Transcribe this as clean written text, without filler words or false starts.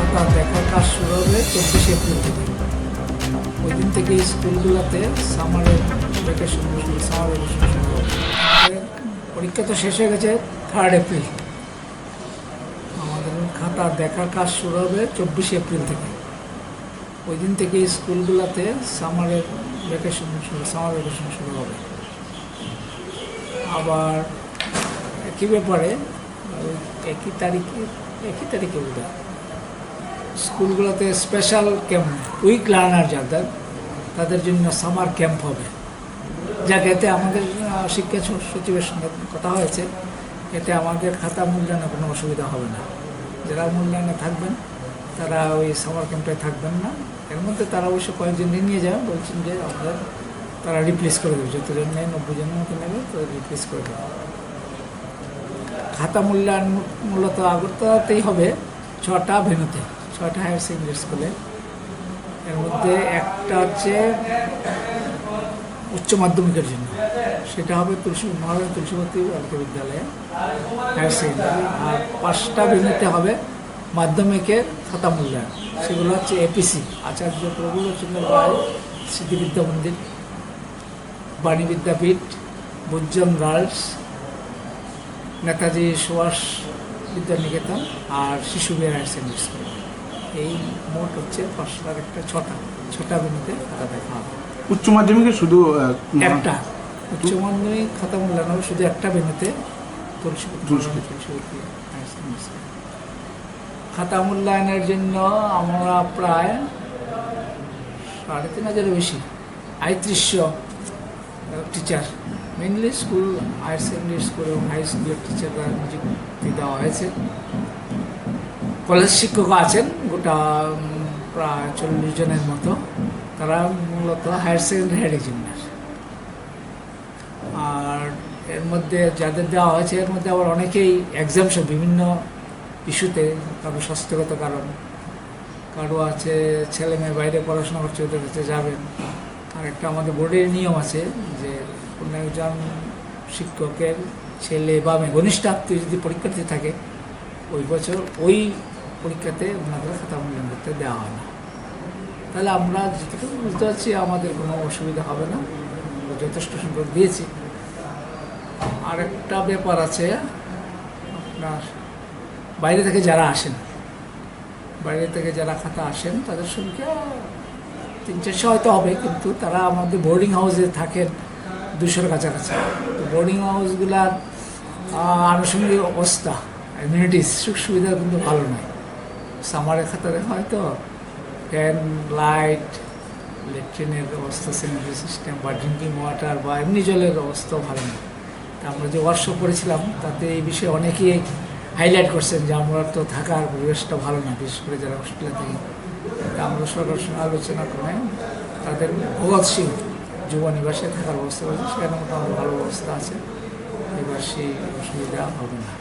খাতা দেখার কাজ শুরু হবে 24 এপ্রিল থেকে। ওই দিন থেকে স্কুলগুলোতে সামারের ভ্যাকেশন শুরু হবে। পরীক্ষা তো শেষ হয়ে গেছে 3 এপ্রিল। আমাদের খাতা দেখার কাজ শুরু হবে 24 এপ্রিল থেকে। ওই দিন থেকে স্কুলগুলোতে সামার ভ্যাকেশন শুরু হবে। আবার একই ব্যাপারে একই তারিখে বোধহয় স্কুলগুলোতে স্পেশাল ক্যাম্প, উইক লার্নার যাদের, তাদের জন্য সামার ক্যাম্প হবে। যাকে এতে আমাদের শিক্ষা সচিবের সঙ্গে কথা হয়েছে, এতে আমাদের খাতা মূল্যায়নে কোনো অসুবিধা হবে না। যারা মূল্যায়নে থাকবেন তারা ওই সামার ক্যাম্পে থাকবেন না। এর মধ্যে তারা অবশ্য কয়েকজন নিয়ে যাবে, বলছেন যে আমাদের তারা রিপ্লেস করে দেবে, যতজন নেয় 90 জনের মতো নেবে, তো রিপ্লেস করে দেবে। খাতা মূল্যায়ন মূলত আগরতলাতেই হবে, 6টা ভেন্যুতে, 6টা হায়ার সেকেন্ডারি স্কুলে। এর মধ্যে একটা হচ্ছে উচ্চ মাধ্যমিকের জন্য, সেটা হবে মহারাজ তুলসীবতী বালিকা বিদ্যালয়ে হায়ার সেকেন্ডারি। আর 5টা ভেন্যুতে হবে মাধ্যমিকের খাতা মূল্যায়ন। সেগুলো হচ্ছে এপিসি, আচার্য প্রফুল্লচন্দ্র রায় স্মৃতিবিদ্যা মন্দির, বাণী বিদ্যাপীঠ, বুজ্জন গার্লস, নেতাজি সুভাষ বিদ্যানিকেতন আর শিশু বিহার হায়ার সেকেন্ডারি স্কুল। এই মোট হচ্ছে 5টার একটা 6টা ভেন্যুতে খাতা দেখা হবে। উচ্চ মাধ্যমিকে শুধু একটা উচ্চ মাধ্যমিক খাতা মূল্যায়ন হবে শুধু একটা ভেন্যুতে, তুলসীবতী হায়ার সেকেন্ডারি স্কুল। খাতা মূল্যায়নের জন্য আমরা প্রায় 3,500 বেশি 3,500 teacher, mainly school, higher secondary school এবং হাই স্কুলের টিচাররা নিযুক্তি দেওয়া হয়েছে। কলেজ শিক্ষকও আছেন গোটা প্রায় 40 জনের মতো। তারা মূলত হায়ার সেকেন্ডারি হেড এক্সামিনার। আর এর মধ্যে যাদের দেওয়া হয়েছে, এর মধ্যে আবার অনেকেই এক্সামশন বিভিন্ন ইস্যুতে, কারো স্বাস্থ্যগত কারণ, কারো আছে ছেলে মেয়ে বাইরে পড়াশোনা করছে, ওদের কাছে যাবেন। আর একটা আমাদের বোর্ডের নিয়ম আছে যে কোনো একজন শিক্ষকের ছেলে বা মেয়ে ঘনিষ্ঠ আত্মীয় যদি পরীক্ষার্থী থাকে, ওই বছর ওই পরীক্ষাতে ওনাদের খাতা মূল্যায়ন করতে দেওয়া হয় না। তাহলে আমরা যেটুকু বুঝতে পারছি আমাদের কোনো অসুবিধা হবে না, যথেষ্ট সংখ্যক দিয়েছি। আরেকটা ব্যাপার আছে, আপনার বাইরে থেকে যারা আসেন, বাইরে থেকে যারা খাতা আসেন তাদের সংখ্যা 300-400 হয়তো হবে, কিন্তু তারা আমাদের বোর্ডিং হাউসে থাকেন 200-র কাছাকাছি। তো বোর্ডিং হাউসগুলার আনুষঙ্গিক অবস্থা, অ্যামিনিটিস, সুখ সুবিধা কিন্তু ভালো নয়। সামারের খাতা দেখা হয়তো ফ্যান, লাইট, ল্যাট্রিনের অবস্থা, স্যানিটারি সিস্টেম বা ড্রিঙ্কিং ওয়াটার বা এমনি জলের অবস্থাও ভালো নয়। তা আমরা যে ওয়ার্কশপ করেছিলাম তাতে এই বিষয়ে অনেকেই হাইলাইট করছেন যে আমরা তো থাকার পরিবেশটা ভালো না, বিশেষ করে যারা হসপিটালে থাকি। তা আমরা সরকারের সঙ্গে আলোচনা করে তাদের ভগৎ সিং যুব নিবাসে থাকার ব্যবস্থা করেছি, সেখানে মোটামুটি ভালো ব্যবস্থা আছে। এবার সেই অসুবিধা হবে না।